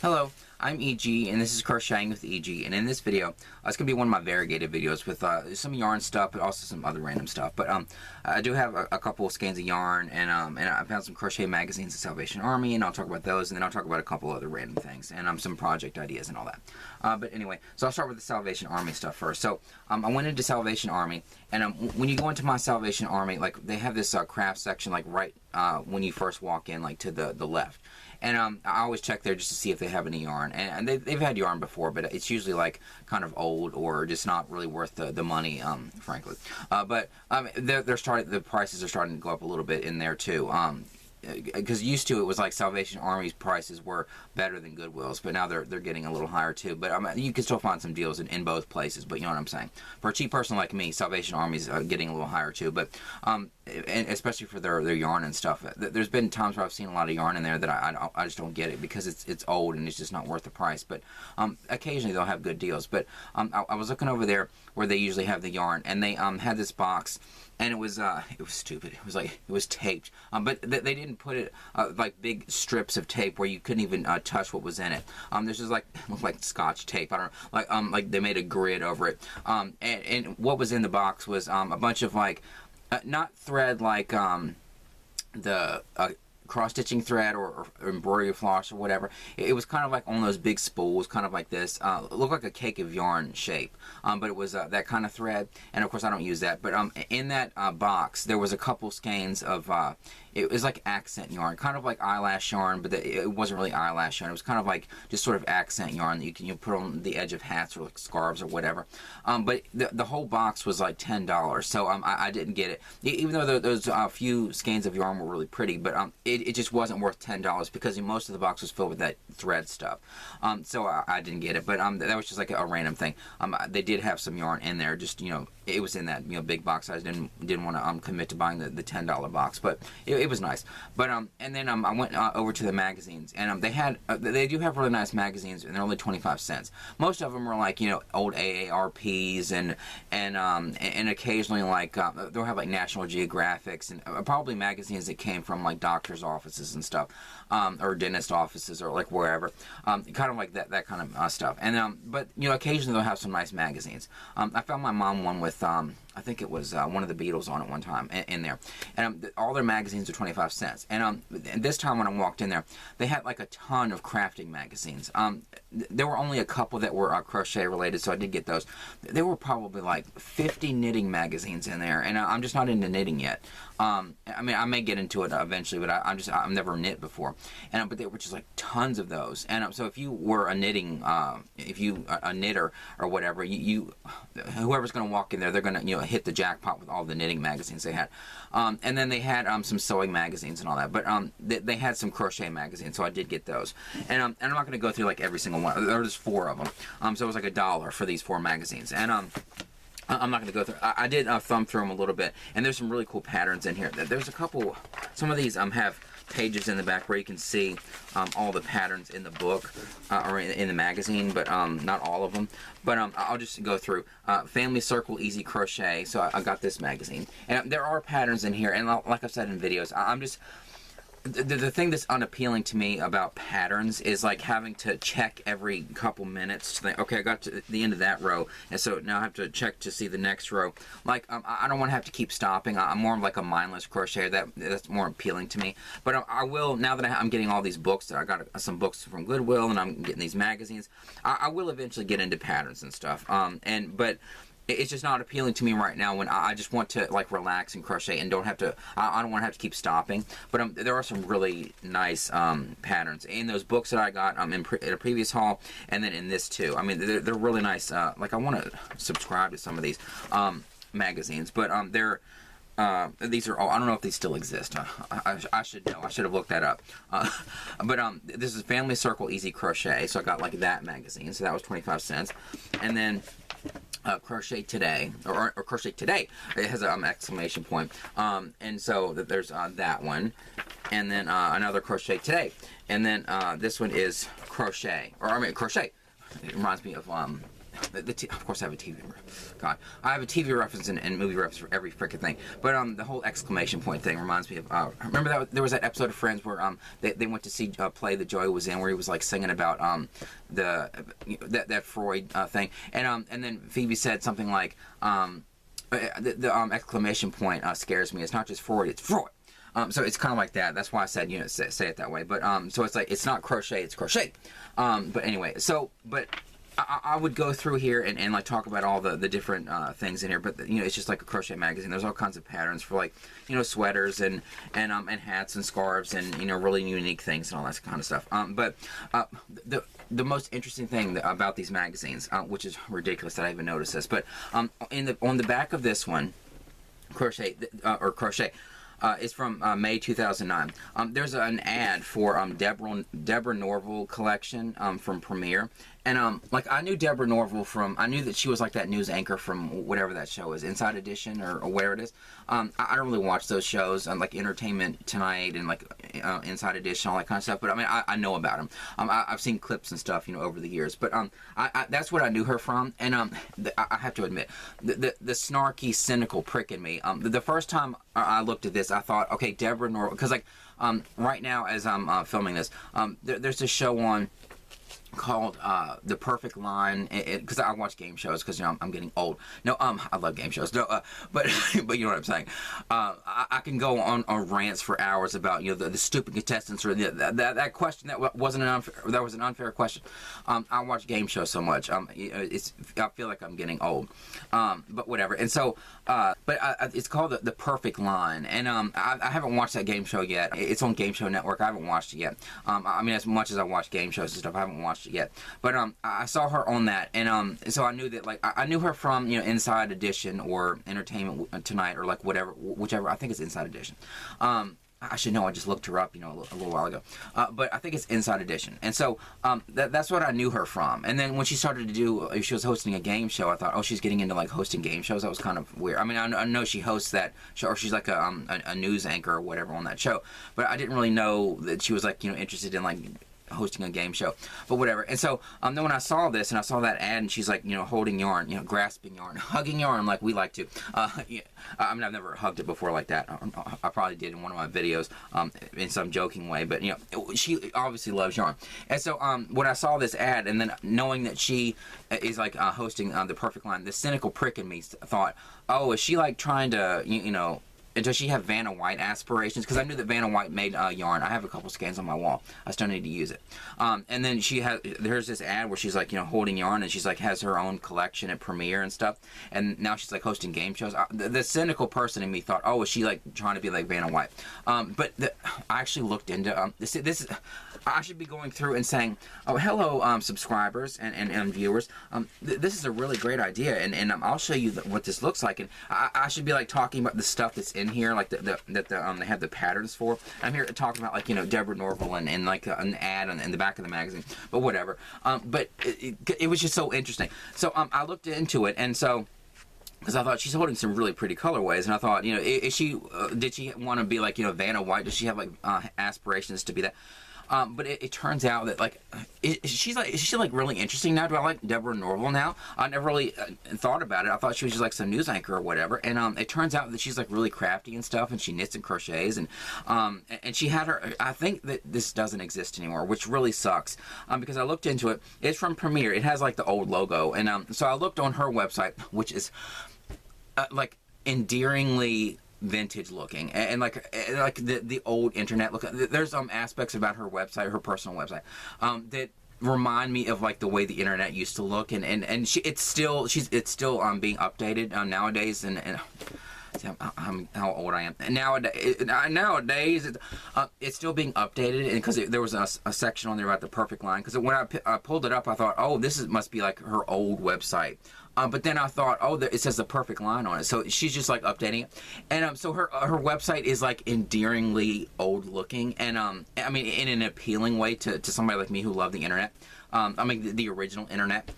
Hello, I'm EG, and this is Crocheting with EG, and in this video, it's going to be one of my variegated videos with some yarn stuff, but also some other random stuff. But I do have a couple of skeins of yarn, and I found some crochet magazines at Salvation Army, and I'll talk about those, and then I'll talk about a couple other random things, and some project ideas and all that. But anyway, so I'll start with the Salvation Army stuff first. So I went into Salvation Army, and when you go into my Salvation Army, like they have this craft section, like right when you first walk in, like to the left. And I always check there just to see if they have any yarn. And they've had yarn before, but it's usually like kind of old or just not really worth the money, frankly. But the prices are starting to go up a little bit in there too. Because used to it was like Salvation Army's prices were better than Goodwill's, but now they're getting a little higher too. But you can still find some deals in both places. But you know what I'm saying. For a cheap person like me, Salvation Army's getting a little higher too. But and especially for their yarn and stuff. There's been times where I've seen a lot of yarn in there that I just don't get it because it's old and it's just not worth the price. But occasionally they'll have good deals. But I was looking over there where they usually have the yarn, and they had this box. And it was stupid. It was taped, but they didn't put it like big strips of tape where you couldn't even touch what was in it. This is like looked like Scotch tape. I don't know, like they made a grid over it. And what was in the box was a bunch of like not thread like the cross-stitching thread or embroidery floss or whatever. It was kind of like on those big spools, kind of like this. It looked like a cake of yarn shape, but it was that kind of thread. And of course I don't use that, but in that box there was a couple skeins of it was like accent yarn, kind of like eyelash yarn, but it wasn't really eyelash yarn. It was kind of like just sort of accent yarn that you can put on the edge of hats or like scarves or whatever. But the whole box was like $10, so I didn't get it, even though those few skeins of yarn were really pretty. But it just wasn't worth $10 because most of the box was filled with that thread stuff. So I didn't get it, but that was just like a random thing. They did have some yarn in there, just it was in that big box. I didn't want to commit to buying the $10 box, but it was nice. But and then I went over to the magazines, and they do have really nice magazines, and they're only 25 cents. Most of them are like old AARPs and occasionally like they'll have like National Geographics and probably magazines that came from like doctors' offices and stuff, or dentist offices or like wherever, kind of like that kind of stuff. And but occasionally they'll have some nice magazines. I found my mom one with I think it was one of the Beatles on it one time in there, and all their magazines are 25 cents. And this time when I walked in there, they had like a ton of crafting magazines. There were only a couple that were crochet related, so I did get those. There were probably like 50 knitting magazines in there, and I'm just not into knitting yet. I mean, I may get into it eventually, but I've never knit before. And but there were just like tons of those. And so if you were a knitting, a knitter or whatever, whoever's going to walk in there, they're going to hit the jackpot with all the knitting magazines they had. And then they had some sewing magazines and all that. But they had some crochet magazines, so I did get those. And I'm not going to go through like every single one. There's 4 of them. So it was like $1 for these 4 magazines. And I'm not going to go through. I did thumb through them a little bit, and there's some really cool patterns in here. There's a couple. Some of these have pages in the back where you can see all the patterns in the book or in the magazine, but not all of them. But I'll just go through. Family Circle Easy Crochet. So I got this magazine, and there are patterns in here. And like I've said in videos, I'm just. The thing that's unappealing to me about patterns is like having to check every couple minutes to think, okay, I got to the end of that row, and so now I have to check to see the next row. Like I don't want to have to keep stopping. I'm more of like a mindless crocheter. That's more appealing to me. But I will, now that I'm getting all these books, that I got some books from Goodwill, and I'm getting these magazines, I will eventually get into patterns and stuff. But it's just not appealing to me right now when I just want to like relax and crochet and don't have to, I don't want to have to keep stopping. But there are some really nice patterns in those books that I got in a previous haul, and then in this too. I mean, they're really nice. Like I want to subscribe to some of these magazines, but these are all, I don't know if these still exist. I should know. I should have looked that up. But this is Family Circle Easy Crochet, so I got like that magazine, so that was 25 cents. And then Crochet Today, or Crochet Today, it has an exclamation point. And so there's that one, and then another Crochet Today, and then this one is Crochet, Crochet. It reminds me of of course I have a TV. God, I have a TV reference and movie reference for every freaking thing. But the whole exclamation point thing reminds me of. Remember that there was that episode of Friends where they went to see play that Joey was in, where he was like singing about that Freud thing, and then Phoebe said something like the exclamation point scares me. It's not just Freud, it's Freud. So it's kind of like that. That's why I said, you know, say it that way. But so it's like, it's not crochet, it's crochet. But anyway, so I would go through here and like talk about all the different things in here. But you know, it's just like a crochet magazine. There's all kinds of patterns for, like, you know, sweaters and hats and scarves and, you know, really unique things and all that kind of stuff. But the most interesting thing about these magazines, which is ridiculous that I even noticed this, but on the back of this one, Crochet is from May 2009. There's an ad for Deborah Norville collection from Premiere. And like, I knew Deborah Norville from, I knew that she was like that news anchor from whatever that show is, Inside Edition or where it is. I don't really watch those shows, like Entertainment Tonight and like Inside Edition, all that kind of stuff. But I mean, I know about them. I've seen clips and stuff, you know, over the years. But that's what I knew her from. And I have to admit, the snarky, cynical prick in me. The first time I looked at this, I thought, okay, Deborah Norville, because like right now as I'm filming this, there's a show on called The Perfect Line, because I watch game shows because, you know, I'm getting old. No, I love game shows. No, but you know what I'm saying. I can go on rants for hours about, you know, the stupid contestants or that question that wasn't that was an unfair question. I watch game shows so much. I feel like I'm getting old. But whatever. And so, it's called the Perfect Line, and I haven't watched that game show yet. It's on Game Show Network. I haven't watched it yet. I mean, as much as I watch game shows and stuff, I haven't watched it yet. But I saw her on that, and so I knew that, like, I knew her from, you know, Inside Edition or Entertainment Tonight or like whichever. I think it's Inside Edition. I should know. I just looked her up, you know, a little while ago. But I think it's Inside Edition. And so that's what I knew her from. And then when she started to do, she was hosting a game show, I thought, oh, she's getting into like hosting game shows. That was kind of weird. I mean, I know she hosts that show, or she's like a news anchor or whatever on that show. But I didn't really know that she was, like, you know, interested in like hosting a game show, but whatever. And so then when I saw this and I saw that ad and she's like, you know, holding yarn, you know, grasping yarn, hugging yarn like we like to, yeah, I mean, I've never hugged it before like that. I probably did in one of my videos in some joking way, but, you know, she obviously loves yarn. And so when I saw this ad, and then knowing that she is like hosting The Perfect Line, the cynical prick in me thought, oh, is she like trying to, you know, and does she have Vanna White aspirations? Because I knew that Vanna White made yarn. I have a couple skeins on my wall. I still need to use it. And then there's this ad where she's like, you know, holding yarn, and she's like has her own collection at Premiere and stuff. And now she's like hosting game shows. The cynical person in me thought, oh, is she like trying to be like Vanna White? But I actually looked into this is. I should be going through and saying, oh, hello, subscribers and viewers. This is a really great idea, and I'll show you what this looks like. And I should be like talking about the stuff that's in here, like that they have the patterns for. I'm here talking about, like, you know, Deborah Norville and like an ad in the back of the magazine, but whatever. But it was just so interesting. So I looked into it, and so, because I thought she's holding some really pretty colorways, and I thought, you know, is she did she want to be like, you know, Vanna White? Does she have like aspirations to be that? But it turns out that, like, is she like really interesting now? Do I like Deborah Norville now? I never really thought about it. I thought she was just like some news anchor or whatever. And it turns out that she's like really crafty and stuff, and she knits and crochets, and she had her. I think that this doesn't exist anymore, which really sucks. Because I looked into it. It's from Premiere. It has like the old logo, and so I looked on her website, which is like endearingly vintage looking, and like the old internet look. There's aspects about her website, her personal website, that remind me of like the way the internet used to look, and it's still being updated nowadays, and how old I am. And nowadays it's still being updated, and because there was a section on there about the Perfect Line. Because when I pulled it up, I thought, oh, must be like her old website. But then I thought, oh, it says The Perfect Line on it, so she's just like updating it. And so her website is like endearingly old looking, and I mean, in an appealing way to somebody like me who loved the internet. I mean, the original internet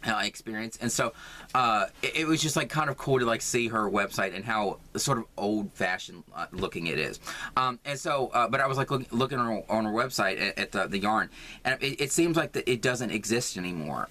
experience. And so it was just like kind of cool to like see her website and how sort of old-fashioned looking it is. And so but I was like looking on her website at the yarn, and it seems like that it doesn't exist anymore.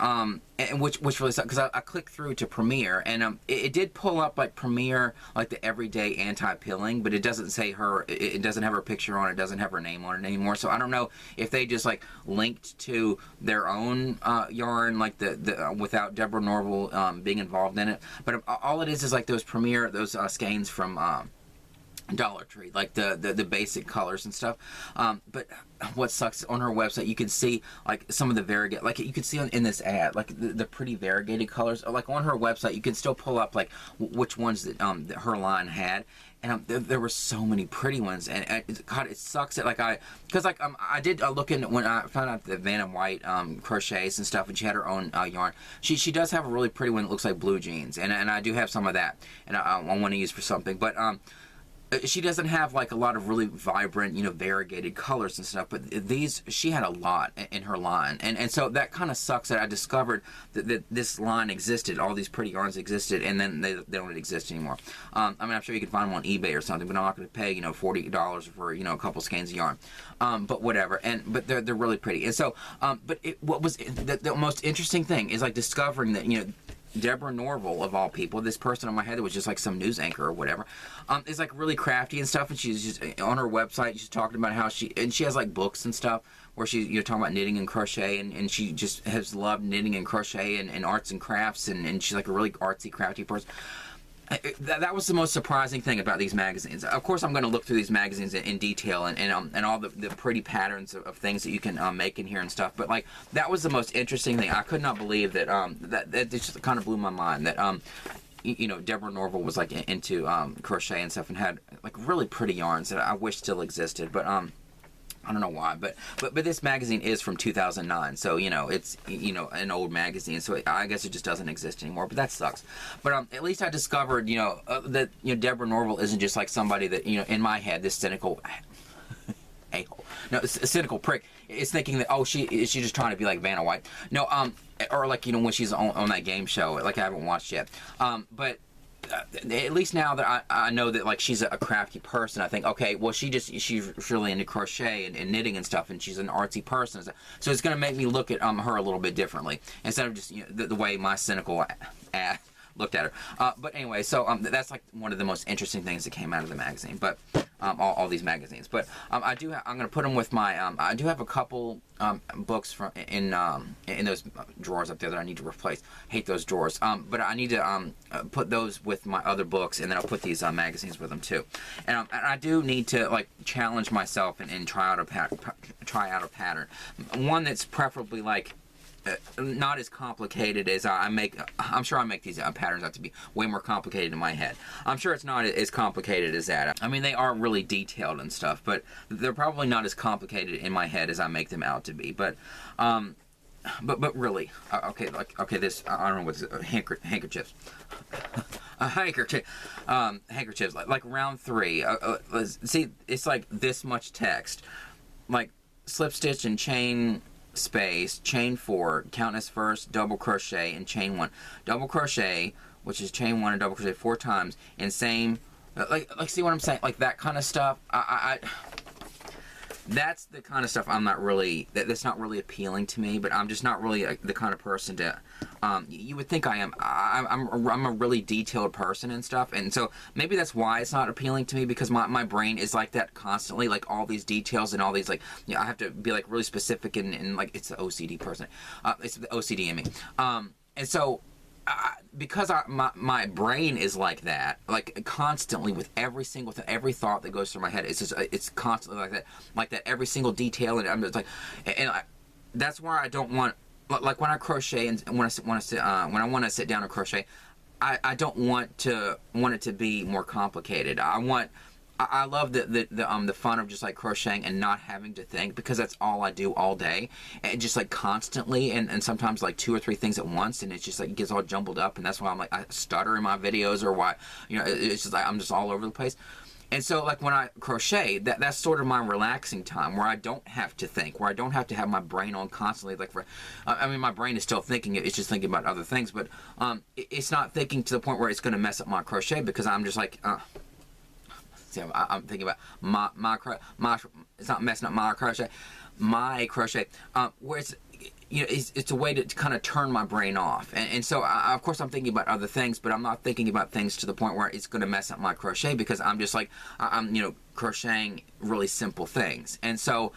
and which really sucked, because I clicked through to Premiere, and it did pull up like Premiere, like the everyday anti-pilling, but it doesn't say her, it doesn't have her picture on it, doesn't have her name on it anymore. So I don't know if they just like linked to their own yarn, like the without Deborah Norville being involved in it. But all it is like those Premiere, those skeins from Dollar Tree, like the basic colors and stuff. But what sucks, on her website you can see like some of the variegated, like you can see in this ad, like the pretty variegated colors. Like on her website you can still pull up like which ones that her line had, and there were so many pretty ones, and God, it sucks that like I did look in when I found out that Vanna White crochets and stuff, and she had her own yarn. She does have a really pretty one that looks like blue jeans, and I do have some of that, and I want to use for something, but she doesn't have like a lot of really vibrant, you know, variegated colors and stuff, but these, she had a lot in her line, and so that kind of sucks that I discovered that this line existed, all these pretty yarns existed, and then they don't exist anymore. I mean, I'm sure you can find them on eBay or something, but I'm not going to pay, you know, $40 for, you know, a couple skeins of yarn, but whatever. But they're really pretty, and so but what was the most interesting thing is like discovering that, you know, Deborah Norville, of all people, this person on my head that was just like some news anchor or whatever, is like really crafty and stuff, and she's just on her website, she's talking about how she has like books and stuff where you're talking about knitting and crochet, and she just has loved knitting and crochet and arts and crafts, and she's like a really artsy, crafty person. That was the most surprising thing about these magazines. Of course, I'm going to look through these magazines in detail and all the pretty patterns of things that you can make in here and stuff. But like, that was the most interesting thing. I could not believe that that just kind of blew my mind that you know, Deborah Norville was like into crochet and stuff, and had like really pretty yarns that I wish still existed. But I don't know why, but this magazine is from 2009, so, you know, it's, you know, an old magazine, so I guess it just doesn't exist anymore, but that sucks. But at least I discovered, you know, that, you know, Deborah Norville isn't just like somebody that, you know, in my head, this cynical a-hole, no, a cynical prick is thinking that, oh, she's just trying to be like Vanna White. No, or like, you know, when she's on that game show, like I haven't watched yet, but at least now that I know that like she's a crafty person, I think, okay, well, she's really into crochet and knitting and stuff, and she's an artsy person, so it's going to make me look at her a little bit differently, instead of just, you know, the way my cynical ass looked at her. But anyway, so that's like one of the most interesting things that came out of the magazine, but all these magazines. But I'm going to put them with my I do have a couple books from in those drawers up there that I need to replace. Hate those drawers. But I need to put those with my other books, and then I'll put these magazines with them too. And I do need to like challenge myself and try out a pattern, one that's preferably like not as complicated as I'm sure I make these patterns out to be way more complicated in my head. I'm sure it's not as complicated as that. I mean, they are really detailed and stuff, but they're probably not as complicated in my head as I make them out to be. But really, okay, this, I don't know what's handkerchiefs. Handkerchiefs, like round 3. See, it's like this much text, like slip stitch and chain space, chain 4, count as first, double crochet, and chain 1. Double crochet, which is chain 1 and double crochet 4 times, and same, like see what I'm saying? Like that kind of stuff. That's the kind of stuff I'm not really, that's not really appealing to me, but I'm just not really the kind of person to, you would think I am. I'm a really detailed person and stuff, and so maybe that's why it's not appealing to me, because my brain is like that constantly, like all these details and all these, like, you know, I have to be like really specific and like, it's the OCD person. It's the OCD in me. And so, because my brain is like that, like constantly with every single thing, every thought that goes through my head, it's just, it's constantly like that every single detail, and I'm just like, that's why I don't want, like when I crochet and when I want to sit down and crochet, I don't want it to be more complicated. I love the fun of just like crocheting and not having to think, because that's all I do all day, and just like constantly, and sometimes like 2 or 3 things at once, and it's just like it gets all jumbled up, and that's why I'm like, I stutter in my videos, or why, you know, it's just like I'm just all over the place. And so like when I crochet, that's sort of my relaxing time, where I don't have to think, where I don't have to have my brain on constantly, like I mean, my brain is still thinking, it's just thinking about other things, but it's not thinking to the point where it's going to mess up my crochet, because I'm just like, see, I'm thinking about my it's not messing up my crochet, where it's, you know, it's a way to kind of turn my brain off. And so, of course, I'm thinking about other things, but I'm not thinking about things to the point where it's going to mess up my crochet, because I'm just like, I'm, you know, crocheting really simple things. And so,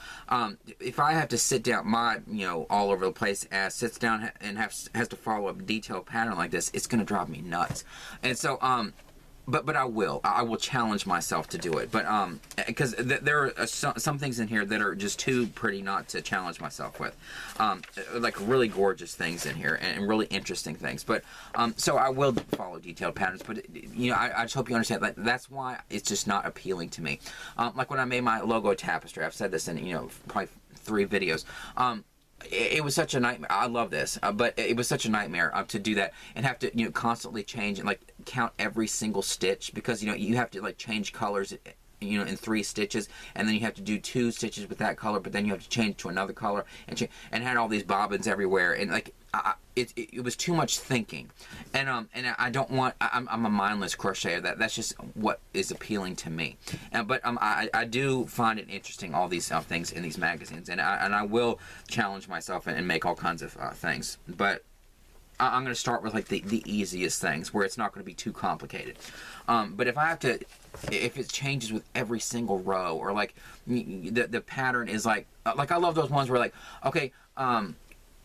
if I have to sit down, my, you know, all over the place ass sits down and has to follow a detailed pattern like this, it's going to drive me nuts. And so, but I will challenge myself to do it. But because there are some things in here that are just too pretty not to challenge myself with, like really gorgeous things in here and really interesting things. But so I will follow detailed patterns. But you know, I just hope you understand that that's why it's just not appealing to me. Like when I made my logo tapestry, I've said this in, you know, probably 3 videos. It was such a nightmare. I love this, but it was such a nightmare to do that and have to, you know, constantly change and like count every single stitch, because, you know, you have to like change colors, you know, in 3 stitches, and then you have to do 2 stitches with that color, but then you have to change to another color, and had all these bobbins everywhere, and like it was too much thinking, and I don't want. I'm a mindless crocheter. That's just what is appealing to me, but I do find it interesting, all these things in these magazines, and I will challenge myself and make all kinds of things, but I'm going to start with like the easiest things where it's not going to be too complicated. But if I have to, if it changes with every single row, or like the pattern is like I love those ones where like, okay,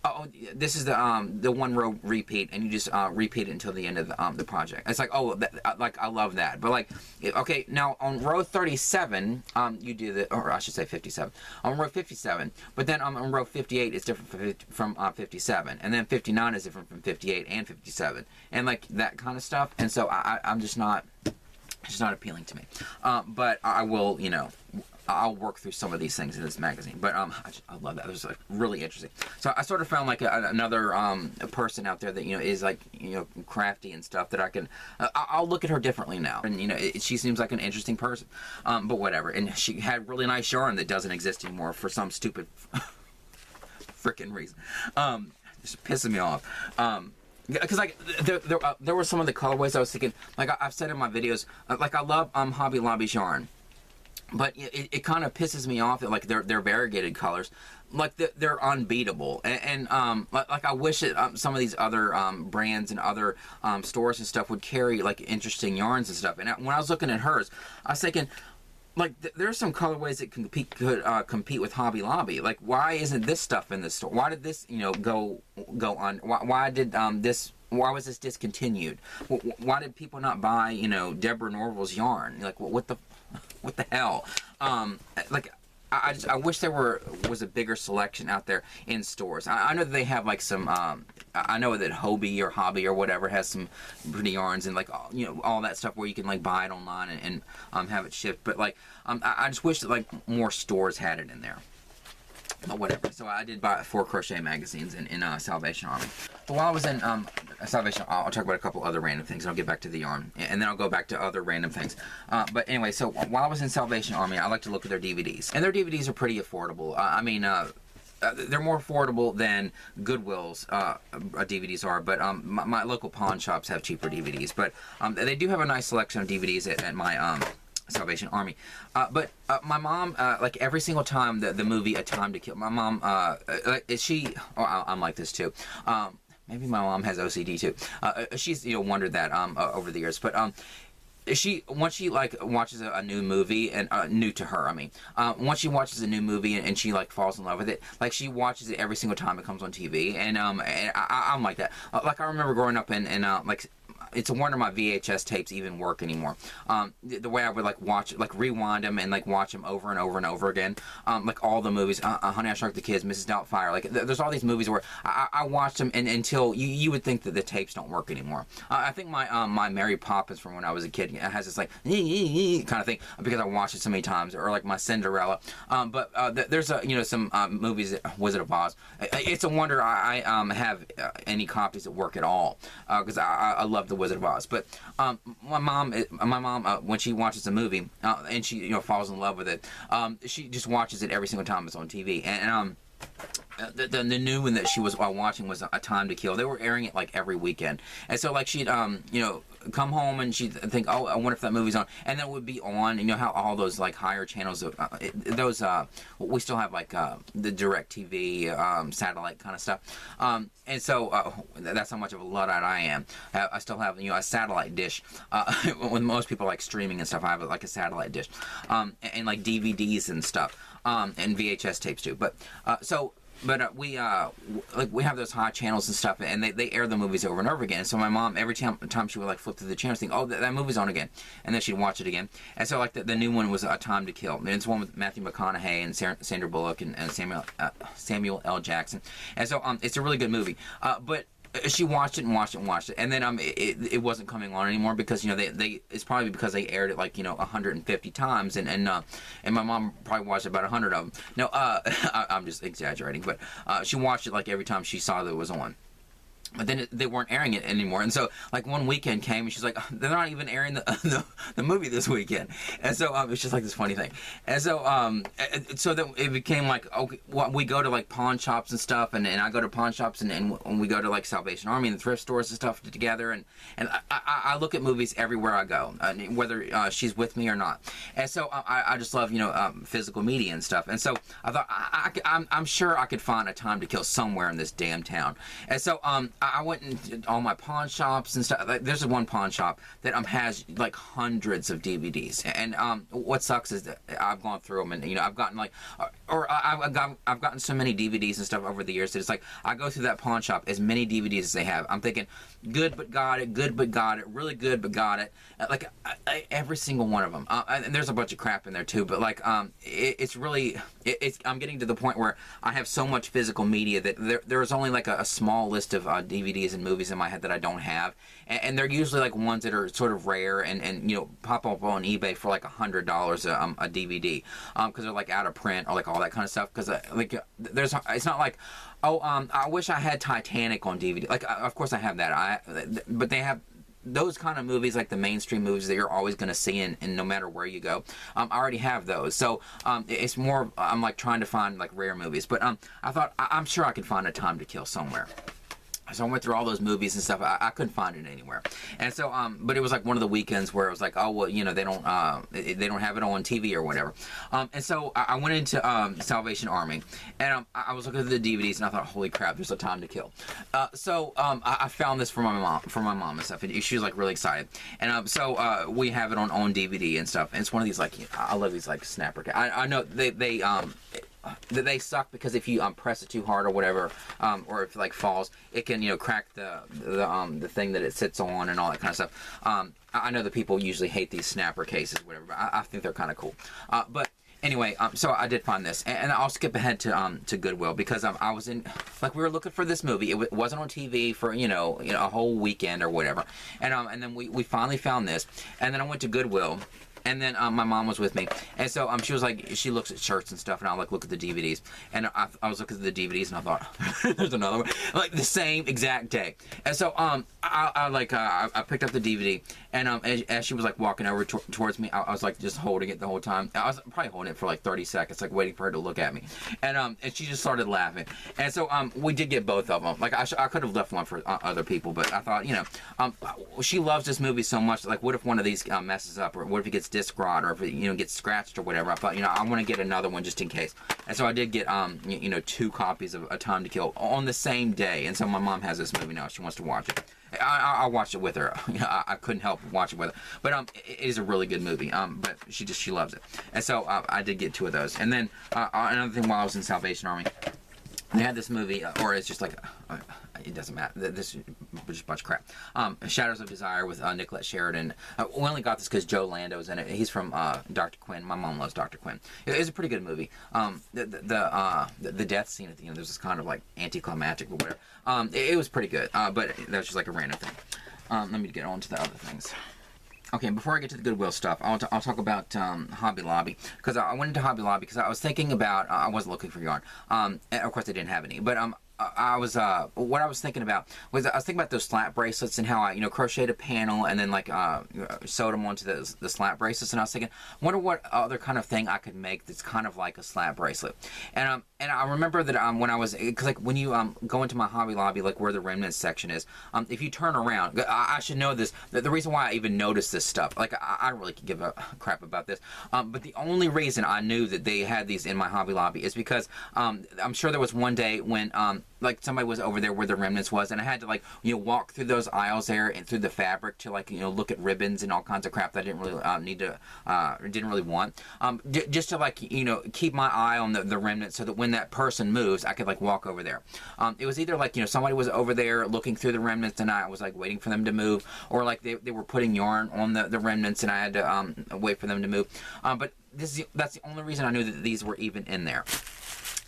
oh, this is the 1 row repeat, and you just repeat it until the end of the project. It's like, oh, like I love that. But like, okay, now on row 37, you do the, or I should say 57. On row 57, but then on row 58, it's different from 57, and then 59 is different from 58 and 57, and like that kind of stuff. And so I'm just not, it's not appealing to me. But I will, you know, I'll work through some of these things in this magazine, but I love that. It was like really interesting. So I sort of found like another person out there that, you know, is like, you know, crafty and stuff, that I can I'll look at her differently now, and you know, she seems like an interesting person. But whatever. And she had really nice yarn that doesn't exist anymore for some stupid freaking reason. Just pissing me off. Because like there were some of the colorways I was thinking, like I've said in my videos, like I love Hobby Lobby's yarn. But it kind of pisses me off that like they're variegated colors, like they're unbeatable, and like I wish that some of these other brands and other stores and stuff would carry like interesting yarns and stuff. And when I was looking at hers, I was thinking, like there's some colorways that could compete with Hobby Lobby. Like, why isn't this stuff in the store? Why did this, you know, go on? Why did this? Why was this discontinued? Why did people not buy, you know, Deborah Norville's yarn? Like, what the hell? Like, I wish there was a bigger selection out there in stores. I know that they have like some. I know that Hobby or whatever has some pretty yarns and like, you know, all that stuff where you can like buy it online and have it shipped. But like, I just wish that like more stores had it in there. But whatever. So I did buy 4 crochet magazines in Salvation Army. But while I was in Salvation, I'll talk about a couple other random things. I'll get back to the yarn, and then I'll go back to other random things. But anyway, so while I was in Salvation Army, I like to look at their DVDs, and their DVDs are pretty affordable. I mean, they're more affordable than Goodwill's DVDs are, but my local pawn shops have cheaper DVDs. But they do have a nice selection of DVDs at my Salvation Army. But my mom, like every single time the movie A Time to Kill, my mom, is she, oh, I'm like this too. Maybe my mom has OCD too. She's, you know, wondered that over the years. But once she like watches a new movie, and new to her, I mean, once she watches a new movie and she like falls in love with it, like she watches it every single time it comes on TV, and I'm like that. Like I remember growing up and like, it's a wonder my VHS tapes even work anymore. The way I would like watch, like rewind them and like watch them over and over and over again. Like all the movies, Honey, I Shrunk the Kids, Mrs. Doubtfire. Like there's all these movies where I watched them until you would think that the tapes don't work anymore. I think my Mary Poppins from when I was a kid has this like kind of thing because I watched it so many times, or like my Cinderella. But there's you know, some movies, Wizard of Oz. It's a wonder I have any copies that work at all, because I love the Wizard of Oz. But my mom, when she watches a movie and she, you know, falls in love with it, she just watches it every single time it's on TV. And the new one that she was watching was A Time to Kill. They were airing it like every weekend, and so like she'd you know, come home and she'd think, oh, I wonder if that movie's on, and then it would be on. You know how all those like higher channels, those we still have like the direct TV, satellite kind of stuff, and so that's how much of a Luddite I am. I still have, you know, a satellite dish. When most people like streaming and stuff, I have like a satellite dish, and like DVDs and stuff, and VHS tapes too. But But we like we have those hot channels and stuff, and they air the movies over and over again. So my mom, every time she would like flip through the channels, think, oh, that movie's on again, and then she'd watch it again. And so like the new one was A Time to Kill, and it's one with Matthew McConaughey and Sandra Bullock and Samuel L. Jackson. And so it's a really good movie. But she watched it and watched it and watched it, and then it wasn't coming on anymore because, you know, they it's probably because they aired it like, you know, 150 times, and my mom probably watched about 100 of them. No, I'm just exaggerating, but she watched it like every time she saw that it was on. But then they weren't airing it anymore, and so like one weekend came, and she's like, "They're not even airing the movie this weekend." And so it's just like this funny thing. And so so then it became like, okay, well, we go to like pawn shops and stuff, and I go to pawn shops, and we go to like Salvation Army and thrift stores and stuff together, and I look at movies everywhere I go, whether she's with me or not. And so I just love, you know, physical media and stuff. And so I thought I'm sure I could find A Time to Kill somewhere in this damn town. And so I went into all my pawn shops and stuff. Like, there's one pawn shop that has like hundreds of DVDs, and what sucks is that I've gone through them, and, you know, I've gotten like, I've gotten so many DVDs and stuff over the years that it's like I go through that pawn shop, as many DVDs as they have, I'm thinking, good but got it, good but got it, really good but got it, like every single one of them. And there's a bunch of crap in there too, but like it's really I'm getting to the point where I have so much physical media that there's only like a small list of DVDs and movies in my head that I don't have, and they're usually like ones that are sort of rare and you know, pop up on eBay for like $100 a DVD, because they're like out of print or like all that kind of stuff. Because like it's not like, oh, I wish I had Titanic on DVD. Like of course I have that. But they have those kind of movies, like the mainstream movies that you're always going to see in no matter where you go. I already have those, so it's more I'm like trying to find like rare movies. But I thought I'm sure I could find A Time to Kill somewhere. So I went through all those movies and stuff. I couldn't find it anywhere, and so but it was like one of the weekends where it was like, oh well, you know, they don't have it on TV or whatever, and so I went into Salvation Army, and I was looking at the DVDs, and I thought, holy crap, there's A Time to Kill. So I found this for my mom and stuff, and she was like really excited, and so we have it on DVD and stuff, and it's one of these like, I love these like snapper. I know they suck because if you press it too hard or whatever, or if it like falls, it can, you know, crack the thing that it sits on and all that kind of stuff. I know that people usually hate these snapper cases, whatever, but I think they're kind of cool. But anyway, so I did find this, and I'll skip ahead to Goodwill because I was in, like, we were looking for this movie. It wasn't on TV for you know a whole weekend or whatever, and then we finally found this, and then I went to Goodwill. And then my mom was with me, and so she was like, she looks at shirts and stuff, and I'll like look at the DVDs, and I was looking at the DVDs, and I thought, there's another one, like the same exact day. And so I picked up the DVD, and as she was like walking over towards me, I was like just holding it the whole time. I was probably holding it for like 30 seconds, like waiting for her to look at me, and she just started laughing. And so we did get both of them. Like I could have left one for other people, but I thought, you know, she loves this movie so much. Like, what if one of these messes up, or what if it gets disc rot, or if it, you know, gets scratched or whatever? I thought, you know, I want to get another one just in case. And so I did get you know, 2 copies of A Time to Kill on the same day. And so my mom has this movie now. She wants to watch it. I watched it with her. You know, I couldn't help but watch it with her. But it is a really good movie. But she loves it. And so I did get 2 of those. And then another thing, while I was in Salvation Army, they had this movie, or it's just like, it doesn't matter. This is just a bunch of crap. Shadows of Desire with Nicolette Sheridan. We only got this because Joe Lando's in it. He's from Dr. Quinn. My mom loves Dr. Quinn. It's a pretty good movie. The death scene at the end, there's this kind of like anticlimactic or whatever. It was pretty good, but that was just like a random thing. Let me get on to the other things. Okay, before I get to the Goodwill stuff, I'll talk about Hobby Lobby, because I went into Hobby Lobby because I was thinking about, I wasn't looking for yarn, and of course I didn't have any, but what I was thinking about was I was thinking about those slat bracelets and how I, you know, crocheted a panel and then like sewed them onto the slat bracelets, and I was thinking, I wonder what other kind of thing I could make that's kind of like a slat bracelet. And I remember that when I was, because like when you go into my Hobby Lobby, like where the remnants section is, if you turn around, I should know this. The reason why I even noticed this stuff, like I don't really give a crap about this, but the only reason I knew that they had these in my Hobby Lobby is because I'm sure there was one day when like somebody was over there where the remnants was, and I had to, like, you know, walk through those aisles there and through the fabric to, like, you know, look at ribbons and all kinds of crap that I didn't really need to, didn't really want, just to, like, you know, keep my eye on the remnants so that when that person moves, I could, like, walk over there. It was either, like, you know, somebody was over there looking through the remnants and I was, like, waiting for them to move, or, like, they were putting yarn on the remnants and I had to wait for them to move. But that's the only reason I knew that these were even in there.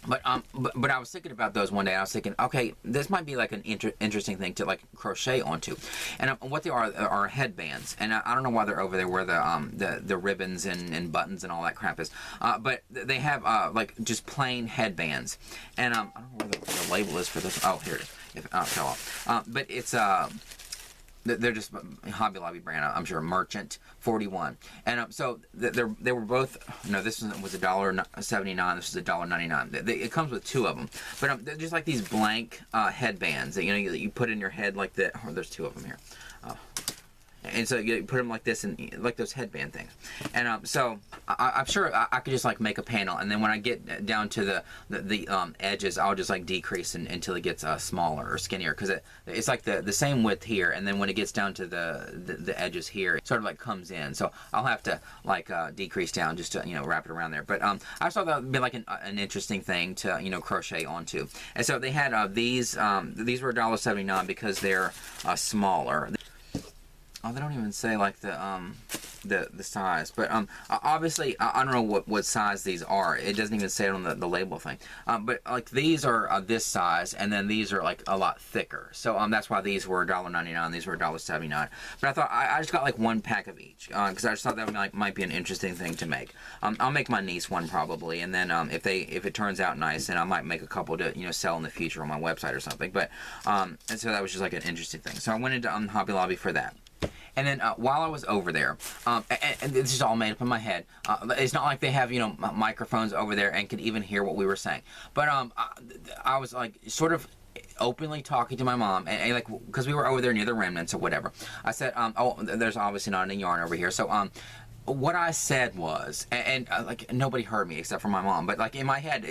But I was thinking about those one day. I was thinking, okay, this might be like an interesting thing to, like, crochet onto, and what they are headbands. And I don't know why they're over there where the ribbons and buttons and all that crap is. But they have like just plain headbands. And I don't know where the label is for this. Oh, here it is. It fell off. But it's they're just Hobby Lobby brand, I'm sure, Merchant 41, and so they were both. No, this was $1.79. This is $1.99. It comes with two of them, but they're just like these blank headbands that, you know, you put in your head like that. Oh, there's two of them here. And so you put them like this, and like those headband things. And so I'm sure I could just, like, make a panel, and then when I get down to the edges, I'll just, like, decrease until it gets smaller or skinnier, because it's like the same width here, and then when it gets down to the edges here, it sort of, like, comes in. So I'll have to, like, decrease down just to, you know, wrap it around there. But I just thought that would be like an interesting thing to, you know, crochet onto. And so they had these were $1.79 because they're smaller. Oh, they don't even say, like, the size, but obviously I don't know what size these are. It doesn't even say it on the label thing. But, like, these are this size, and then these are, like, a lot thicker. So that's why these were $1.99. These were $1.79. But I thought I just got, like, one pack of each because I just thought that might be an interesting thing to make. I'll make my niece one probably, and then if it turns out nice, then I might make a couple to, you know, sell in the future on my website or something. But and so that was just, like, an interesting thing. So I went into Hobby Lobby for that. And then while I was over there, and this is all made up in my head, it's not like they have, you know, microphones over there and could even hear what we were saying. But I was, like, sort of openly talking to my mom, and like, because we were over there near the remnants or whatever. I said, oh, there's obviously not any yarn over here. So what I said was, and like, nobody heard me except for my mom, but, like, in my head,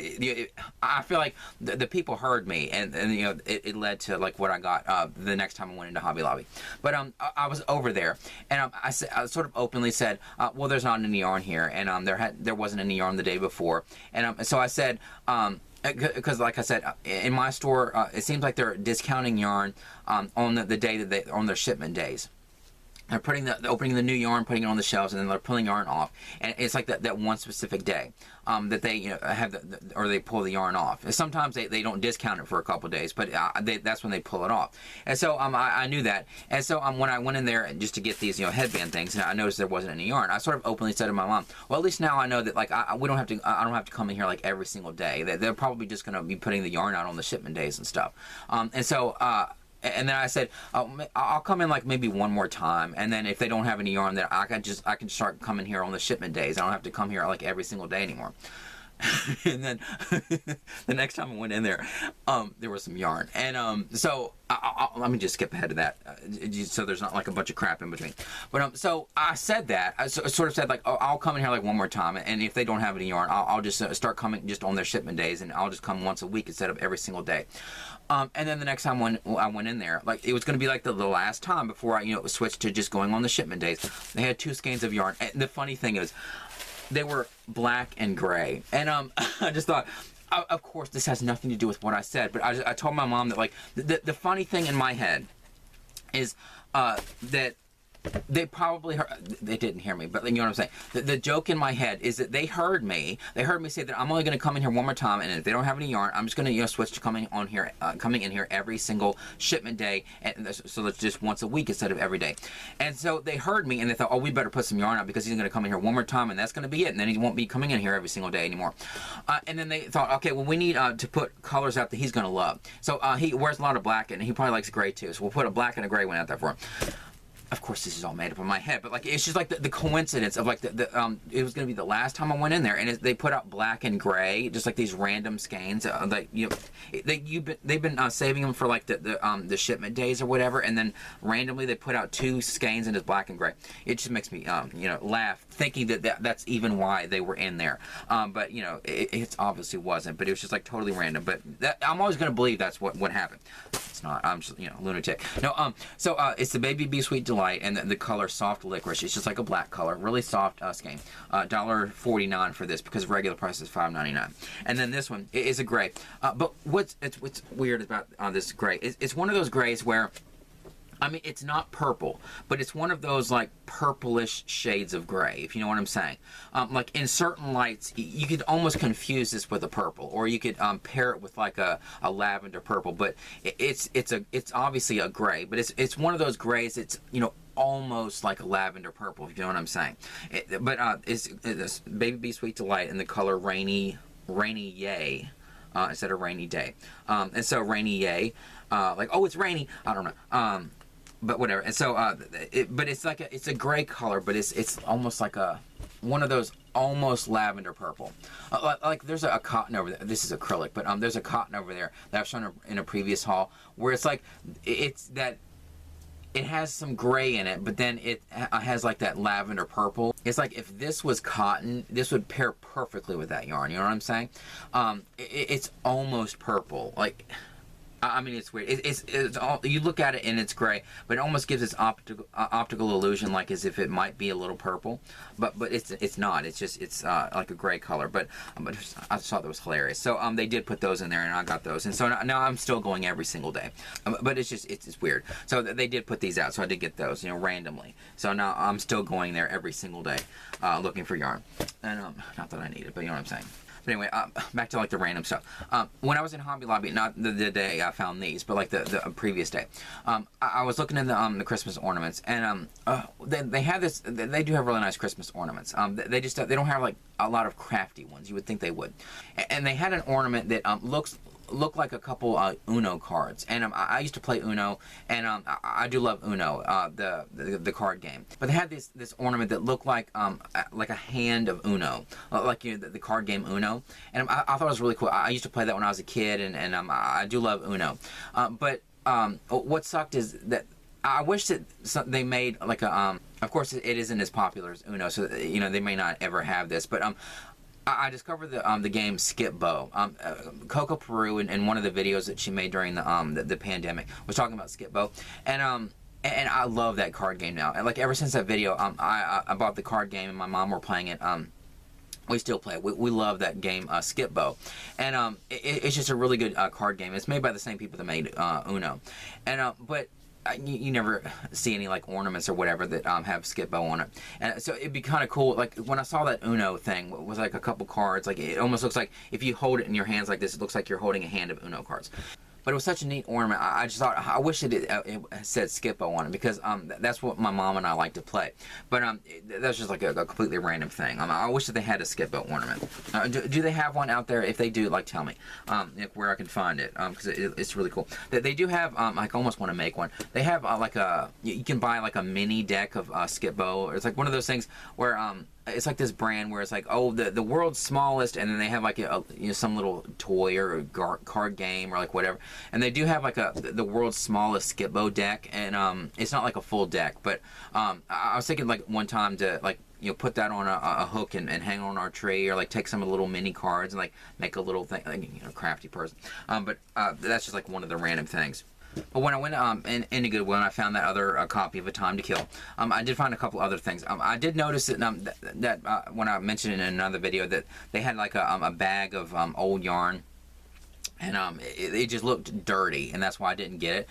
I feel like the people heard me, and you know, it led to, like, what I got the next time I went into Hobby Lobby. But I was over there, and I sort of openly said, well, there's not any yarn here, and there wasn't any yarn the day before, and so I said, because, like I said, in my store, it seems like they're discounting yarn on the day that on their shipment days. They're opening the new yarn, putting it on the shelves, and then they're pulling yarn off. And it's like that one specific day that they, you know, have or they pull the yarn off. And sometimes they don't discount it for a couple of days, but that's when they pull it off. And so I knew that. And so when I went in there just to get these, you know, headband things, and I noticed there wasn't any yarn, I sort of openly said to my mom, well, at least now I know that, like, I don't have to come in here, like, every single day. They're probably just going to be putting the yarn out on the shipment days and stuff. And so and then I said, I'll come in, like, maybe one more time, and then if they don't have any yarn, then I can start coming here on the shipment days. I don't have to come here, like, every single day anymore. And then the next time I went in there, there was some yarn, and so let me just skip ahead to that, so there's not, like, a bunch of crap in between. But so I said that, I sort of said, like, oh, I'll come in here, like, one more time, and if they don't have any yarn, I'll just start coming just on their shipment days, and I'll just come once a week instead of every single day. And then the next time I went in there, like, it was going to be like the last time before I, you know, switched to just going on the shipment days. They had 2 skeins of yarn, and the funny thing is, they were black and gray, and I just thought, of course, this has nothing to do with what I said, but I told my mom that, like, the funny thing in my head is that they probably heard, they didn't hear me, but you know what I'm saying. The joke in my head is that they heard me say that I'm only going to come in here one more time, and if they don't have any yarn, I'm just going to, you know, switch to coming in here every single shipment day, and so that's just once a week instead of every day. And so they heard me, and they thought, oh, we better put some yarn out because he's going to come in here one more time, and that's going to be it, and then he won't be coming in here every single day anymore. And then they thought, okay, well, we need to put colors out that he's going to love. So he wears a lot of black, and he probably likes gray too, so we'll put a black and a gray one out there for him. Of course, this is all made up in my head, but like it's just like the coincidence of like it was going to be the last time I went in there, and they put out black and gray, just like these random skeins. Like, you know, they've been saving them for like the shipment days or whatever, and then randomly they put out 2 skeins and it's black and gray. It just makes me you know, laugh thinking that's even why they were in there. But you know, it obviously wasn't. But it was just like totally random. But I'm always going to believe that's what happened. It's not. I'm just, you know, lunatic. No. So it's the Baby Bee Sweet Delight, and the color Soft Licorice. It's just like a black color, really soft skein. $1.49 for this because regular price is $5.99. And then this one is a gray. But what's weird about this gray is it's one of those grays where, I mean, it's not purple, but it's one of those like purplish shades of gray, if you know what I'm saying. Like in certain lights, you could almost confuse this with a purple, or you could pair it with like a lavender purple. But it's obviously a gray, but it's one of those grays. It's, you know, almost like a lavender purple, if you know what I'm saying. It's Baby Bee Sweet Delight in the color Rainy Yay instead of Rainy Day. And so Rainy Yay, like, oh, it's rainy. I don't know. But whatever. And so, but it's like it's a gray color, but it's almost like one of those almost lavender purple. Like there's a cotton over there. This is acrylic, but there's a cotton over there that I've shown in a previous haul where it's like it has some gray in it, but then it has like that lavender purple. It's like if this was cotton, this would pair perfectly with that yarn. You know what I'm saying? It's almost purple. Like, I mean, it's weird. It's all, you look at it and it's gray, but it almost gives this optical illusion, like as if it might be a little purple, but it's not. It's just like a gray color. But I just thought that was hilarious. So they did put those in there, and I got those, and so now I'm still going every single day. But it's weird. So they did put these out, so I did get those, you know, randomly. So now I'm still going there every single day, looking for yarn, and not that I need it, but you know what I'm saying. But anyway, back to like the random stuff. When I was in Hobby Lobby, not the day I found these, but like the previous day, I was looking in the Christmas ornaments, and they have this. They do have really nice Christmas ornaments. They don't have like a lot of crafty ones. You would think they would, and they had an ornament that look like a couple Uno cards, and I used to play Uno, and I do love Uno, the card game. But they had this ornament that looked like a hand of Uno, like, you know, the card game Uno, and I thought it was really cool. I used to play that when I was a kid, and I do love Uno. But what sucked is that I wish that they made like a of course it isn't as popular as Uno, so you know they may not ever have this, but I discovered the game Skip Bow. Coco Peru in one of the videos that she made during the pandemic was talking about Skip Bow, and I love that card game now. And like ever since that video, I bought the card game, and my mom were playing it. We still play it. We love that game, Skip Bow, and it's just a really good card game. It's made by the same people that made Uno, and but you never see any like ornaments or whatever that have Skip Bow on it, and so it'd be kind of cool. Like when I saw that Uno thing, it was like a couple cards. Like it almost looks like if you hold it in your hands like this, it looks like you're holding a hand of Uno cards. But it was such a neat ornament. I just thought, I wish it said Skip Bow on it, because that's what my mom and I like to play. But that's just like a completely random thing. I wish that they had a Skip Bow ornament. Do they have one out there? If they do, like, tell me where I can find it, because it's really cool. They do have, I almost want to make one. They have like you can buy like a mini deck of Skip Bow. It's like one of those things where it's like this brand where it's like, oh, the world's smallest, and then they have like some little toy or a card game or like whatever, and they do have like the world's smallest Skip Bow deck, and it's not like a full deck, but I was thinking like one time to like, you know, put that on a hook and hang on our tree, or like take some of the little mini cards and like make a little thing, like, you know, crafty person. But that's just like one of the random things. But when I went into Goodwill and I found that other copy of A Time to Kill, I did find a couple other things. I did notice that when I mentioned in another video that they had like a bag of old yarn, and it just looked dirty, and that's why I didn't get it.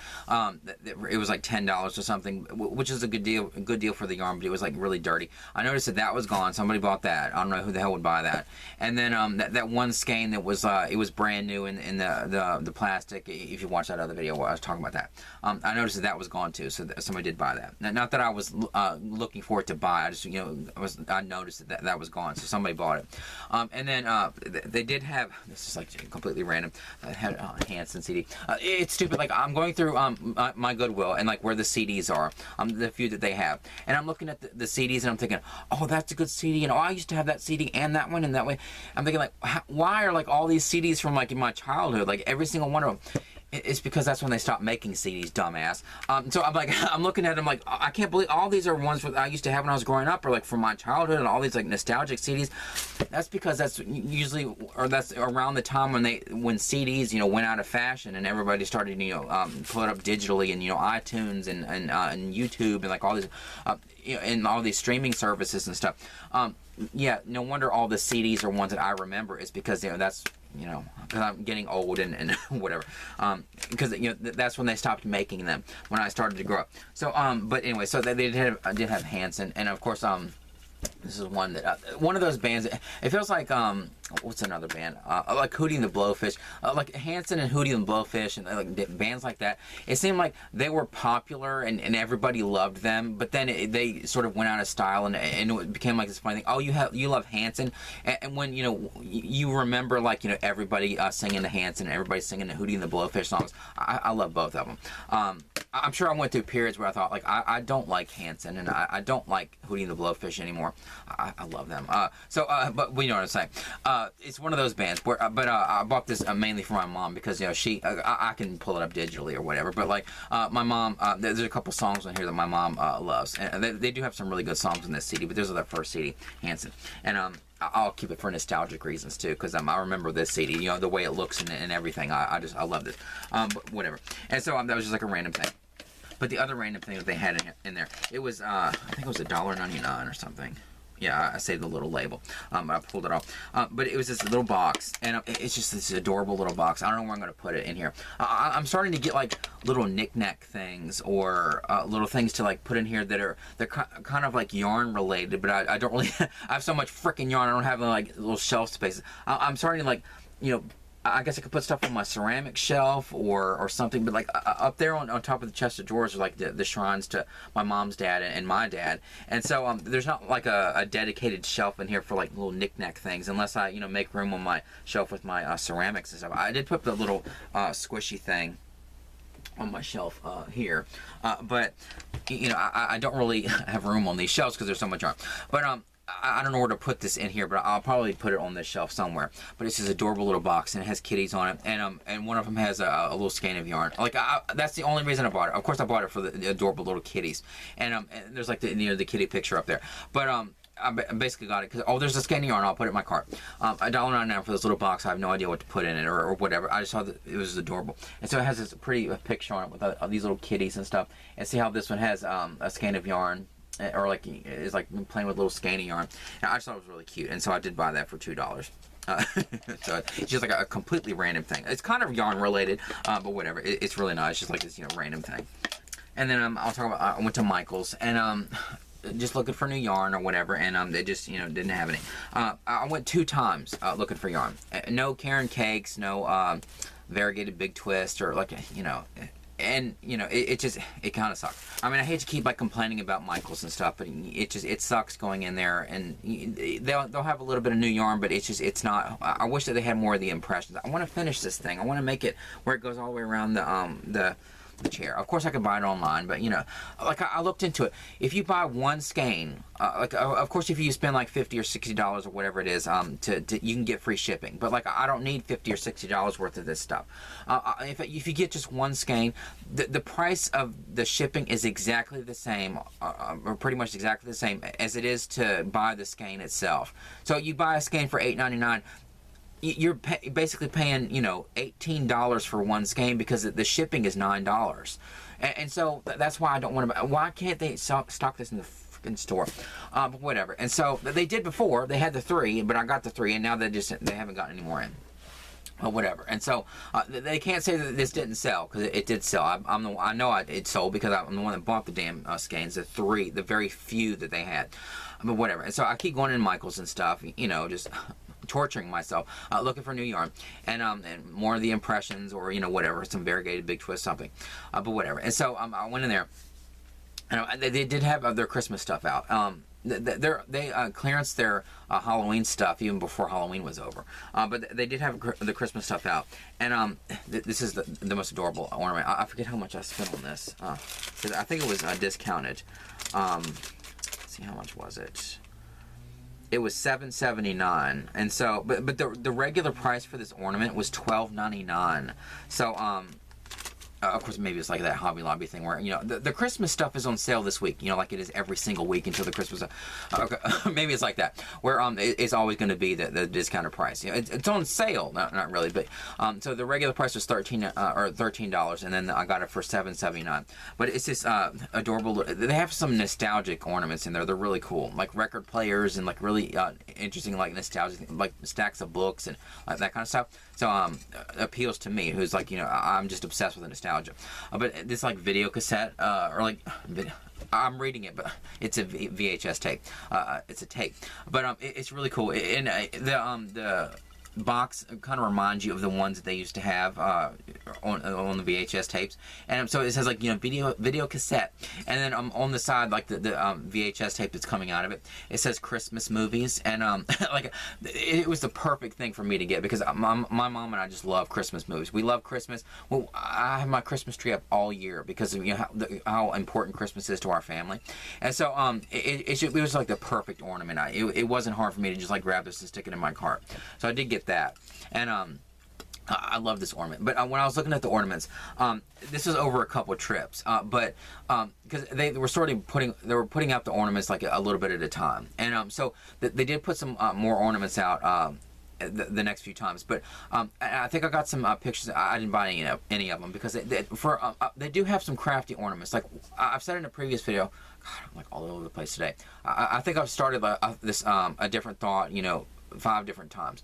It was like $10 or something, which is a good deal for the yarn, but it was like really dirty. I noticed that was gone. Somebody bought that. I don't know who the hell would buy that. And then that one skein that was it was brand new in the plastic. If you watch that other video where I was talking about that, I noticed that was gone too. So somebody did buy that. Now, not that I was looking for it to buy. I just I noticed that was gone. So somebody bought it. And then they did have, this is like completely random. I had a Hanson CD. It's stupid. Like, I'm going through my Goodwill and like where the CDs are, the few that they have, and I'm looking at the CDs and I'm thinking, oh, that's a good CD, and oh, I used to have that CD and that one and that way. I'm thinking like, why are like all these CDs from like in my childhood, like every single one of them? It's because that's when they stopped making CDs, dumbass. So I'm like, I'm looking at them like, I can't believe all these are ones that I used to have when I was growing up, or like from my childhood, and all these like nostalgic CDs. That's because that's usually, or that's around the time when CDs, went out of fashion and everybody started, pull it up digitally, and iTunes and YouTube and like all these, and all these streaming services and stuff. Yeah, no wonder all the CDs are ones that I remember. Is because that's. Because I'm getting old and whatever. Because that's when they stopped making them, when I started to grow up. So but anyway, so they did have Hanson, and of course this is one that one of those bands. It feels like what's another band? Like Hootie and the Blowfish, like Hanson and Hootie and the Blowfish, and like bands like that. It seemed like they were popular and everybody loved them, but then they sort of went out of style, and it became like this funny thing. Oh, you love Hanson, and when you remember like everybody singing the Hanson and everybody singing the Hootie and the Blowfish songs. I love both of them. I'm sure I went through periods where I thought like I don't like Hanson and I don't like Hootie and the Blowfish anymore. I love them. But you know what I'm saying. It's one of those bands where, but I bought this mainly for my mom because she, I can pull it up digitally or whatever. But like my mom, there's a couple songs on here that my mom loves, and they do have some really good songs in this CD. But this is their first CD, Hanson, and I'll keep it for nostalgic reasons too, because I remember this CD, the way it looks and everything. I love it. But whatever. And so that was just like a random thing. But the other random thing that they had in there, it was I think it was $1.99 or something. Yeah, I saved the little label. I pulled it off. But it was this little box, and it's just this adorable little box. I don't know where I'm going to put it in here. I'm starting to get like little knick-knack things or little things to like put in here they're kind of like yarn related, but I don't really. I have so much freaking yarn. I don't have like little shelf spaces. I'm starting to like, I guess I could put stuff on my ceramic shelf or something, but like up there on top of the chest of drawers are like the shrines to my mom's dad and my dad, and so there's not like a dedicated shelf in here for like little knick-knack things, unless I make room on my shelf with my ceramics and stuff. I did put the little squishy thing on my shelf here, but I don't really have room on these shelves because there's so much yarn. But I don't know where to put this in here, but I'll probably put it on this shelf somewhere. But it's this adorable little box, and it has kitties on it, and one of them has a little skein of yarn. Like that's the only reason I bought it. Of course, I bought it for the adorable little kitties, and there's like the kitty picture up there. But I basically got it because there's a skein of yarn. I'll put it in my cart. $1.99 for this little box. I have no idea what to put in it or whatever. I just saw that it was adorable, and so it has this pretty picture on it with these little kitties and stuff. And see how this one has a skein of yarn. Or like is like playing with little skein of yarn. And I just thought it was really cute, and so I did buy that for $2. So it's just like a completely random thing. It's kind of yarn related, but whatever. It's really nice. It's just like this random thing. And then I'll talk about. I went to Michael's and just looking for new yarn or whatever, and they just didn't have any. I went 2 times looking for yarn. No Karen Cakes, no variegated Big Twist, or like and it kind of sucks. I mean, I hate to keep like complaining about Michael's and stuff, but it sucks going in there, and they'll have a little bit of new yarn, but it's not. I wish that they had more of the impressions. I want to finish this thing. I want to make it where it goes all the way around the chair. Of course, I could buy it online, but like I looked into it. If you buy one skein, like of course, if you spend like $50 or $60 or whatever it is, you can get free shipping. But like I don't need $50 or $60 worth of this stuff. If you get just one skein, the price of the shipping is exactly the same, or pretty much exactly the same as it is to buy the skein itself. So you buy a skein for $8.99. You're basically paying, $18 for one skein because the shipping is $9. And so that's why I don't want to. Why can't they stock this in the freaking store? But whatever. And so they did before. They had the 3, but I got the 3, and now they haven't gotten any more in. whatever. And so they can't say that this didn't sell, because it did sell. I know it sold because I'm the one that bought the damn skeins, the very few that they had. But whatever. And so I keep going in Michael's and stuff, you know, just torturing myself, looking for new yarn, and more of the impressions, or you know, whatever, some variegated big twist, something, but whatever. And so I went in there, and they did have their Christmas stuff out. They clearanced their Halloween stuff even before Halloween was over, but they did have the Christmas stuff out. And this is the most adorable ornament. I forget how much I spent on this, because I think it was discounted. Let's see, how much was it? It was $7.79, and so but the regular price for this ornament was $12.99. So of course, maybe it's like that Hobby Lobby thing where, you know, the Christmas stuff is on sale this week, you know, like it is every single week until the Christmas. Maybe it's like that, where it's always going to be the discounted price. You know, it's on sale, not really, but so the regular price was $13, and then I got it for $7.79. But it's this adorable. They have some nostalgic ornaments in there. They're really cool, like record players and like really interesting, like nostalgic, like stacks of books and like that kind of stuff. So appeals to me, who's like, you know, I'm just obsessed with the nostalgia. But this like video cassette, or like I'm reading it, but it's a VHS tape. It's a tape, but it's really cool. And the box kind of reminds you of the ones that they used to have on the VHS tapes. And so it says, like, you know, video cassette, and then on the side, like the VHS tape that's coming out of it, it says Christmas movies. And like it was the perfect thing for me to get, because my mom and I just love Christmas movies. We love Christmas. Well, I have my Christmas tree up all year because of, you know, how important Christmas is to our family. And so it was like the perfect ornament. It wasn't hard for me to just like grab this and stick it in my cart. So I did get that. And I love this ornament. But when I was looking at the ornaments, this was over a couple of trips, but because they were putting out the ornaments like a little bit at a time. And so they did put some more ornaments out the next few times. But I think I got some pictures. I didn't buy any of them, because they do have some crafty ornaments. Like I've said in a previous video, God, I'm like all over the place today. I think I've started this a different thought, you know, 5 different times.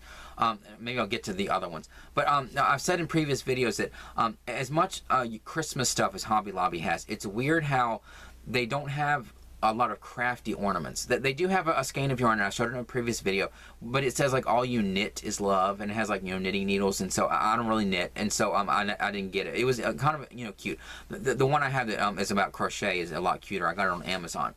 Maybe I'll get to the other ones. But I've said in previous videos that as much Christmas stuff as Hobby Lobby has, it's weird how they don't have a lot of crafty ornaments. That they do have a skein of yarn, and I showed it in a previous video, but it says like all you knit is love, and it has like, you know, knitting needles, and so I don't really knit, and so I didn't get it. It was kind of, you know, cute. The one I have that is about crochet is a lot cuter. I got it on Amazon.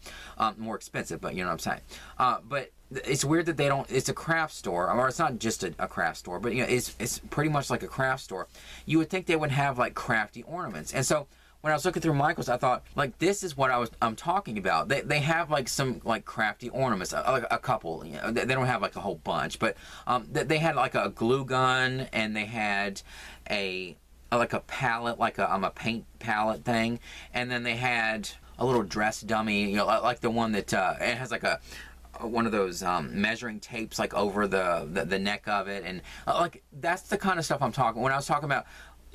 More expensive, but you know what I'm saying. But it's weird that they don't. It's a craft store, or it's not just a craft store, but you know, it's pretty much like a craft store. You would think they would have like crafty ornaments, and so when I was looking through Michael's, I thought, like, this is what I'm talking about. They have like some like crafty ornaments, like a couple. You know, they don't have like a whole bunch, but they had like a glue gun, and they had like a palette, like a paint palette thing, and then they had a little dress dummy, you know, like the one that it has like one of those measuring tapes like over the neck of it, and like that's the kind of stuff I'm talking. When I was talking about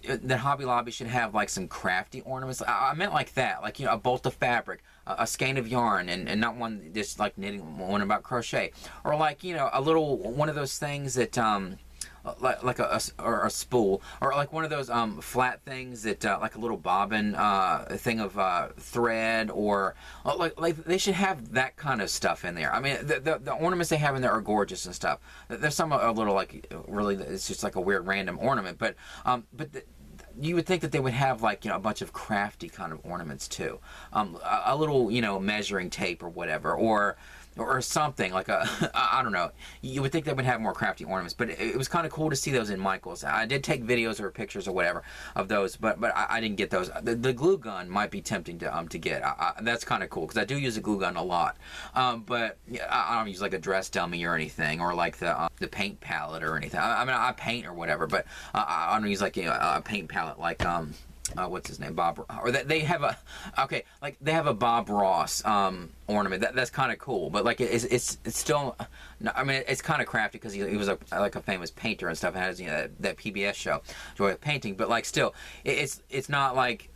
that Hobby Lobby should have like some crafty ornaments, I meant like that, like, you know, a bolt of fabric, a skein of yarn, and not one just like knitting, one about crochet, or like, you know, a little one of those things that like a spool, or like one of those flat things that like a little bobbin thing of thread, or like they should have that kind of stuff in there. I mean, the ornaments they have in there are gorgeous and stuff. There's some a little like really, it's just like a weird random ornament, but you would think that they would have like, you know, a bunch of crafty kind of ornaments too, a little, you know, measuring tape or whatever, or something like I don't know. You would think they would have more crafty ornaments, but it was kind of cool to see those in Michael's. I did take videos or pictures or whatever of those, but I didn't get those. The glue gun might be tempting to get. That's kind of cool, because I do use a glue gun a lot, but I don't use like a dress dummy or anything, or like the paint palette or anything. I mean, I paint or whatever, but I don't use like, you know, a paint palette like what's his name, Bob, or they have they have a Bob Ross ornament. That's kind of cool, but like it's still, I mean, it's kind of crafty because he was like a famous painter and stuff. It has, you know, that PBS show, Joy of Painting, but like still, it's not like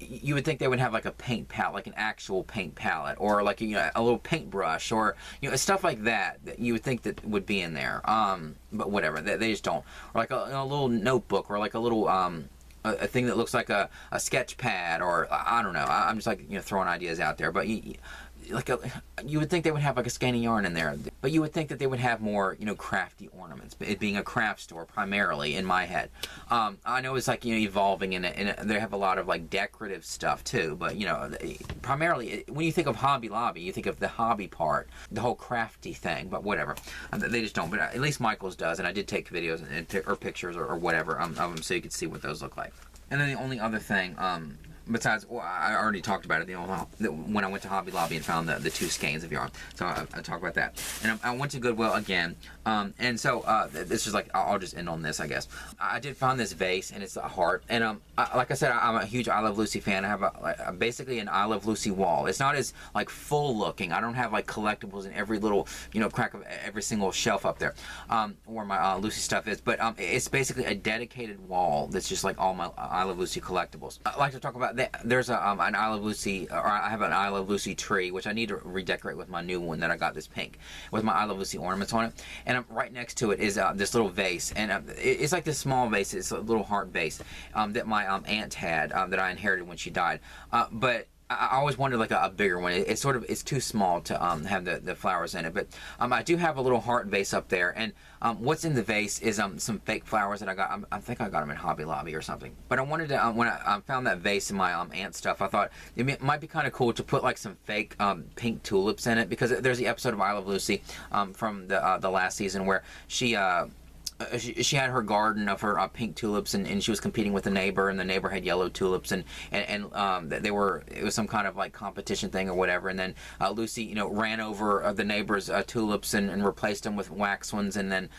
you would think they would have like a paint palette, like an actual paint palette, or like, you know, a little paintbrush, or, you know, stuff like that you would think that would be in there. But whatever, they just don't. Or like a little notebook, or like a little a thing that looks like a sketch pad, or I don't know. I'm just like, you know, throwing ideas out there. But you would think they would have like a skein of yarn in there, but you would think that they would have more, you know, crafty ornaments. It being a craft store primarily in my head. I know it's like, you know, evolving in it, and they have a lot of like decorative stuff too. But you know, primarily when you think of Hobby Lobby, you think of the hobby part, the whole crafty thing. But whatever, they just don't. But at least Michael's does, and I did take videos or pictures or whatever of them, so you could see what those look like. And then the only other thing, besides, well, I already talked about it, you know, when I went to Hobby Lobby and found the 2 skeins of yarn. So I talked about that. And I went to Goodwill again. And so this is like, I'll just end on this, I guess. I did find this vase, and it's a heart. And like I said, I'm a huge I Love Lucy fan. I have basically an I Love Lucy wall. It's not as like full looking. I don't have like collectibles in every little, you know, crack of every single shelf up there, where my Lucy stuff is. But it's basically a dedicated wall that's just like all my I Love Lucy collectibles. I like to talk about that. There's an I Love Lucy, or I have an I Love Lucy tree, which I need to redecorate with my new one that I got this pink, with my I Love Lucy ornaments on it. And right next to it is this little vase, and it's like this small vase. It's a little heart vase that my aunt had, that I inherited when she died. But I always wanted like a bigger one. It's too small to have the flowers in it. But I do have a little heart vase up there, and what's in the vase is some fake flowers that I got. I think I got them in Hobby Lobby or something. But I wanted to, when I found that vase in my aunt's stuff, I thought it might be kind of cool to put like some fake pink tulips in it, because there's the episode of I Love Lucy from the last season where she had her garden of her pink tulips, and she was competing with a neighbor, and the neighbor had yellow tulips, and it was some kind of like competition thing or whatever, and then Lucy, you know, ran over the neighbor's tulips and replaced them with wax ones, and then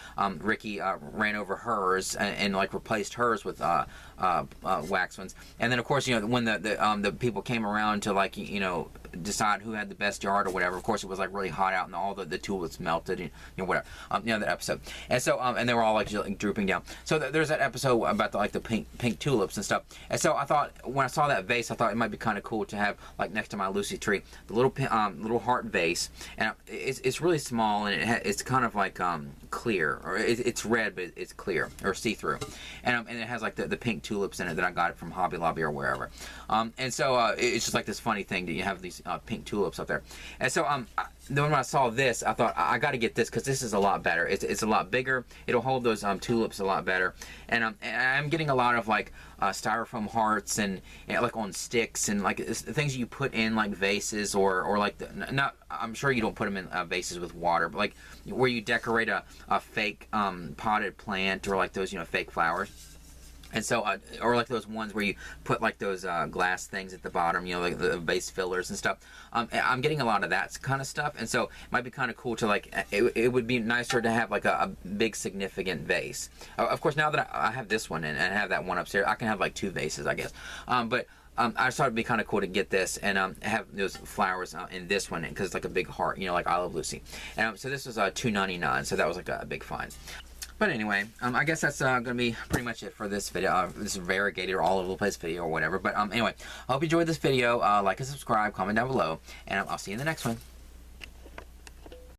Ricky ran over hers and like replaced hers with wax ones, and then of course, you know, when the people came around to like, you know, decide who had the best yard or whatever, of course it was like really hot out, and all the tulips melted, and, you know, whatever, you know, that episode. And so and they were all like drooping down. So there's that episode about the pink tulips and stuff. And so I thought, when I saw that vase, I thought it might be kind of cool to have like next to my Lucy tree, the little heart vase, and it's really small, and it's kind of like clear, or it's red, but it's clear or see-through, and it has like the pink tulips in it that I got it from Hobby Lobby or wherever. And so it's just like this funny thing that you have these pink tulips up there. And so then when I saw this, I thought I got to get this, because this is a lot better. It's a lot bigger. It'll hold those tulips a lot better. And I'm getting a lot of like styrofoam hearts and like on sticks, and like things you put in like vases, or like not. I'm sure you don't put them in vases with water, but like where you decorate a fake potted plant, or like those, you know, fake flowers. And so, or like those ones where you put like those glass things at the bottom, you know, like the vase fillers and stuff. I'm getting a lot of that kind of stuff, and so it might be kind of cool to like, it would be nicer to have like a big significant vase. Of course, now that I have this one and I have that one upstairs, I can have like 2 vases, I guess. But I just thought it'd be kind of cool to get this and have those flowers in this one, because it's like a big heart, you know, like I Love Lucy. And so this was $2.99, so that was like a big find. But anyway, I guess that's going to be pretty much it for this video, this variegated or all over the place video or whatever. But anyway, I hope you enjoyed this video. Like and subscribe, comment down below, and I'll see you in the next one.